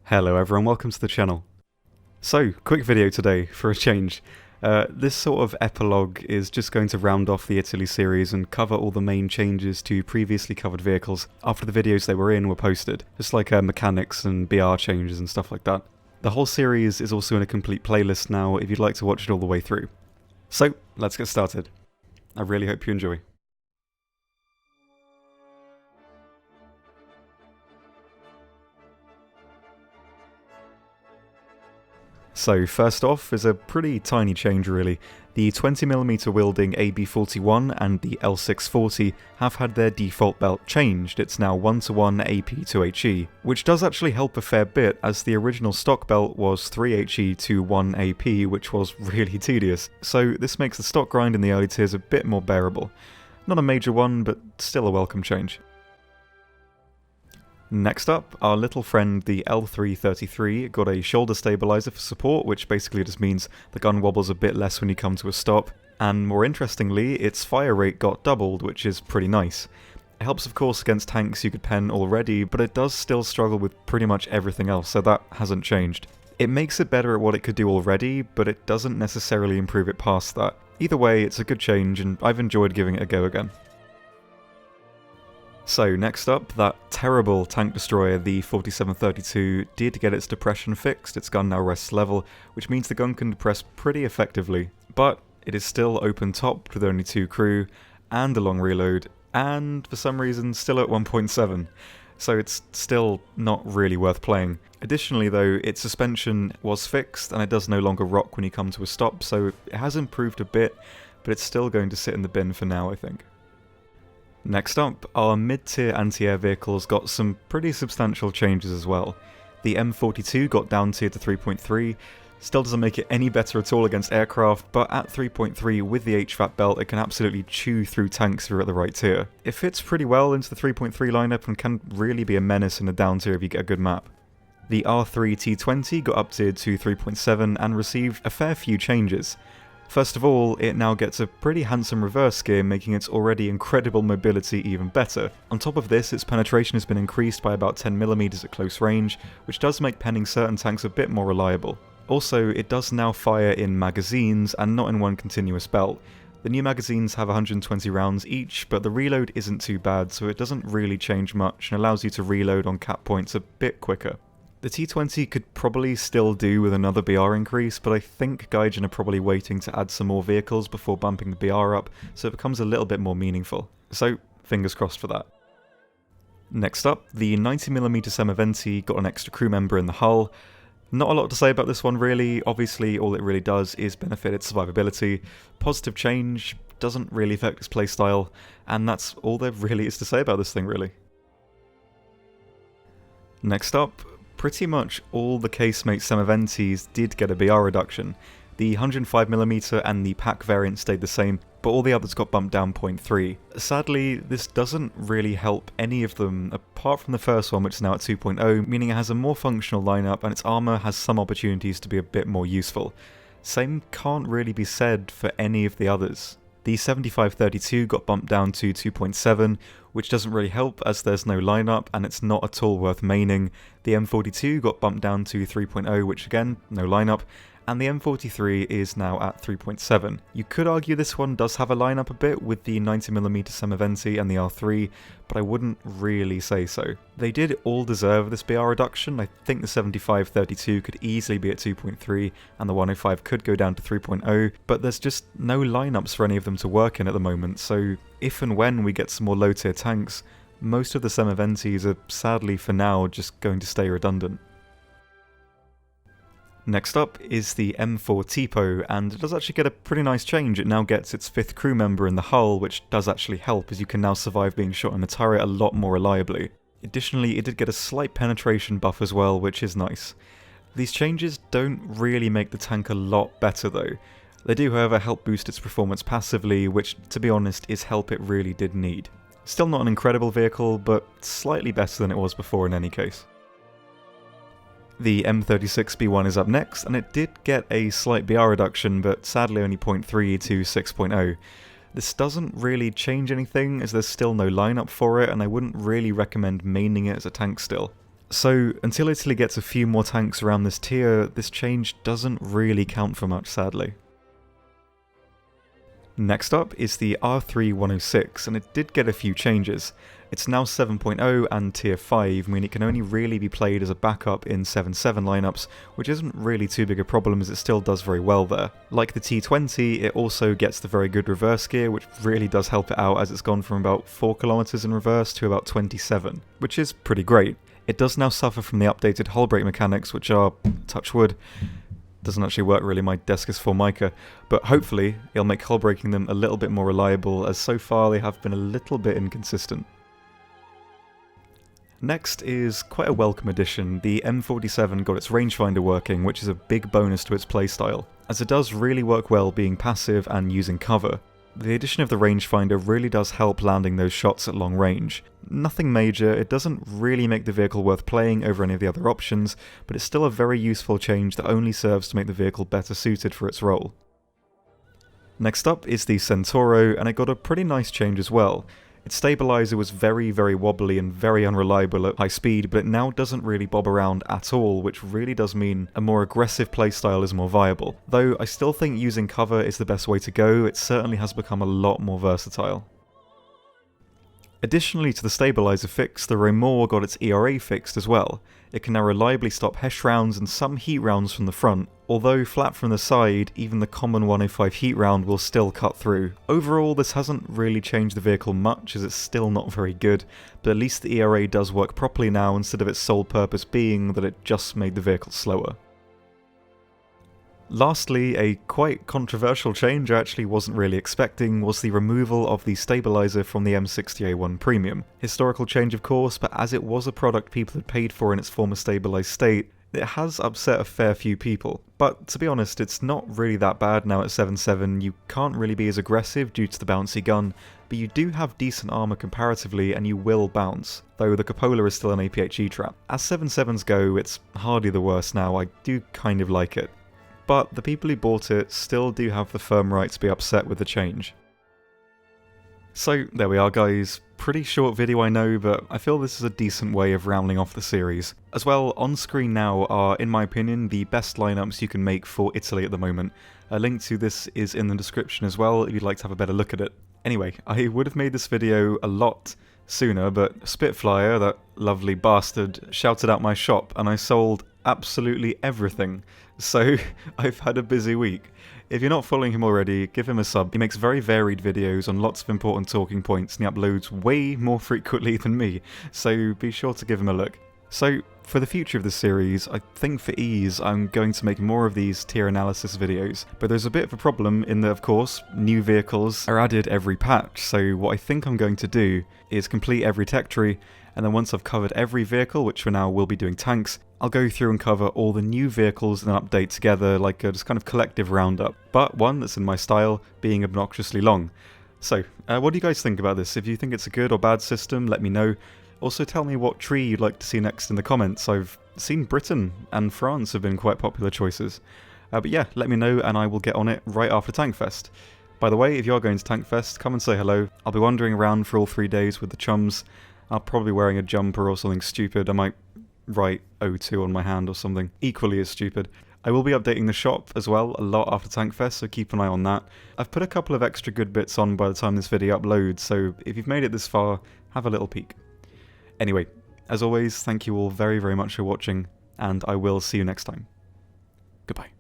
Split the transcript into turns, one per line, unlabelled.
Hello everyone, welcome to the channel. So, quick video today, for a change. This sort of epilogue is just going to round off the Italy series and cover all the main changes to previously covered vehicles after the videos they were in were posted, just like mechanics and BR changes and stuff like that. The whole series is also in a complete playlist now if you'd like to watch it all the way through. So, let's get started. I really hope you enjoy. So first off is a pretty tiny change really. The 20mm wielding AB41 and the L640 have had their default belt changed. It's now 1:1 AP to HE, which does actually help a fair bit as the original stock belt was 3 HE to 1 AP, which was really tedious. So this makes the stock grind in the early tiers a bit more bearable. Not a major one, but still a welcome change. Next up, our little friend the L333 got a shoulder stabilizer for support, which basically just means the gun wobbles a bit less when you come to a stop, and more interestingly, its fire rate got doubled, which is pretty nice. It helps of course against tanks you could pen already, but it does still struggle with pretty much everything else, so that hasn't changed. It makes it better at what it could do already, but it doesn't necessarily improve it past that. Either way, it's a good change, and I've enjoyed giving it a go again. So next up, that terrible tank destroyer, the 4732, did get its depression fixed. Its gun now rests level, which means the gun can depress pretty effectively. But it is still open topped with only 2 crew, and a long reload, and for some reason still at 1.7. So it's still not really worth playing. Additionally though, its suspension was fixed, and it does no longer rock when you come to a stop, so it has improved a bit, but it's still going to sit in the bin for now, I think. Next up, our mid-tier anti-air vehicles got some pretty substantial changes as well. The M42 got down-tiered to 3.3, still doesn't make it any better at all against aircraft, but at 3.3 with the HVAC belt it can absolutely chew through tanks if you're at the right tier. It fits pretty well into the 3.3 lineup and can really be a menace in the down tier if you get a good map. The R3 T20 got up-tiered to 3.7 and received a fair few changes. First of all, it now gets a pretty handsome reverse gear, making its already incredible mobility even better. On top of this, its penetration has been increased by about 10mm at close range, which does make penning certain tanks a bit more reliable. Also, it does now fire in magazines and not in one continuous belt. The new magazines have 120 rounds each, but the reload isn't too bad, so it doesn't really change much and allows you to reload on cap points a bit quicker. The T20 could probably still do with another BR increase, but I think Gaijin are probably waiting to add some more vehicles before bumping the BR up, so it becomes a little bit more meaningful. So, fingers crossed for that. Next up, the 90mm Semaventi got an extra crew member in the hull. Not a lot to say about this one really. Obviously all it really does is benefit its survivability. Positive change, doesn't really affect its playstyle, and that's all there really is to say about this thing really. Next up, pretty much all the casemate Semaventis did get a BR reduction. The 105mm and the pack variant stayed the same, but all the others got bumped down 0.3. Sadly, this doesn't really help any of them, apart from the first one, which is now at 2.0, meaning it has a more functional lineup and its armour has some opportunities to be a bit more useful. Same can't really be said for any of the others. The 7532 got bumped down to 2.7, which doesn't really help as there's no lineup and it's not at all worth maining. The M42 got bumped down to 3.0, which again, no lineup, and the M43 is now at 3.7. You could argue this one does have a lineup a bit with the 90mm Semaventi and the R3, but I wouldn't really say so. They did all deserve this BR reduction. I think the 7532 could easily be at 2.3 and the 105 could go down to 3.0, but there's just no lineups for any of them to work in at the moment, so if and when we get some more low tier tanks, most of the Semaventis are sadly for now just going to stay redundant. Next up is the M4 Tipo, and it does actually get a pretty nice change. It now gets its 5th crew member in the hull, which does actually help as you can now survive being shot in the turret a lot more reliably. Additionally, it did get a slight penetration buff as well, which is nice. These changes don't really make the tank a lot better though. They do however help boost its performance passively, which to be honest is help it really did need. Still not an incredible vehicle, but slightly better than it was before in any case. The M36B1 is up next, and it did get a slight BR reduction, but sadly only 0.3 to 6.0. This doesn't really change anything, as there's still no lineup for it, and I wouldn't really recommend maining it as a tank still. So until Italy gets a few more tanks around this tier, this change doesn't really count for much, sadly. Next up is the R3106, and it did get a few changes. It's now 7.0 and tier 5, meaning it can only really be played as a backup in 7.7 lineups, which isn't really too big a problem as it still does very well there. Like the T20, it also gets the very good reverse gear, which really does help it out as it's gone from about 4 kilometers in reverse to about 27, which is pretty great. It does now suffer from the updated hull brake mechanics, which are, touch wood, doesn't actually work really, my desk is Formica, but hopefully it'll make hull braking them a little bit more reliable, as so far they have been a little bit inconsistent. Next is quite a welcome addition. The M47 got its rangefinder working, which is a big bonus to its playstyle, as it does really work well being passive and using cover. The addition of the rangefinder really does help landing those shots at long range. Nothing major, it doesn't really make the vehicle worth playing over any of the other options, but it's still a very useful change that only serves to make the vehicle better suited for its role. Next up is the Centauro, and it got a pretty nice change as well. Its stabilizer was very wobbly and very unreliable at high speed, but it now doesn't really bob around at all, which really does mean a more aggressive playstyle is more viable. Though I still think using cover is the best way to go, it certainly has become a lot more versatile. Additionally to the stabilizer fix, the Romor got its ERA fixed as well. It can now reliably stop HESH rounds and some heat rounds from the front, although flat from the side, even the common 105 heat round will still cut through. Overall, this hasn't really changed the vehicle much as it's still not very good, but at least the ERA does work properly now instead of its sole purpose being that it just made the vehicle slower. Lastly, a quite controversial change I actually wasn't really expecting was the removal of the stabilizer from the M60A1 Premium. Historical change of course, but as it was a product people had paid for in its former stabilized state, it has upset a fair few people. But to be honest, it's not really that bad now at 7.7, you can't really be as aggressive due to the bouncy gun, but you do have decent armor comparatively and you will bounce, though the cupola is still an APHE trap. As 7.7s go, it's hardly the worst now, I do kind of like it. But the people who bought it still do have the firm right to be upset with the change. So there we are guys, pretty short video I know, but I feel this is a decent way of rounding off the series. As well, on screen now are, in my opinion, the best lineups you can make for Italy at the moment. A link to this is in the description as well if you'd like to have a better look at it. Anyway, I would have made this video a lot sooner, but Spitfire, that lovely bastard, shouted out my shop and I sold absolutely everything. So I've had a busy week. If you're not following him already, give him a sub. He makes very varied videos on lots of important talking points and he uploads way more frequently than me, so be sure to give him a look. So for the future of this series, I think for ease I'm going to make more of these tier analysis videos, but there's a bit of a problem in that of course new vehicles are added every patch, so what I think I'm going to do is complete every tech tree, and then once I've covered every vehicle, which for now will be doing tanks, I'll go through and cover all the new vehicles and update together like a just kind of collective roundup, but one that's in my style, being obnoxiously long. So, what do you guys think about this? If you think it's a good or bad system, let me know. Also tell me what tree you'd like to see next in the comments. I've seen Britain and France have been quite popular choices. But yeah, let me know and I will get on it right after Tankfest. By the way, if you're going to Tankfest, come and say hello. I'll be wandering around for all 3 days with the chums. I'll probably be wearing a jumper or something stupid. I might write O2 on my hand or something equally as stupid. I will be updating the shop as well a lot after Tankfest, so keep an eye on that. I've put a couple of extra good bits on by the time this video uploads, so if you've made it this far, have a little peek. Anyway, as always, thank you all very much for watching, and I will see you next time. Goodbye.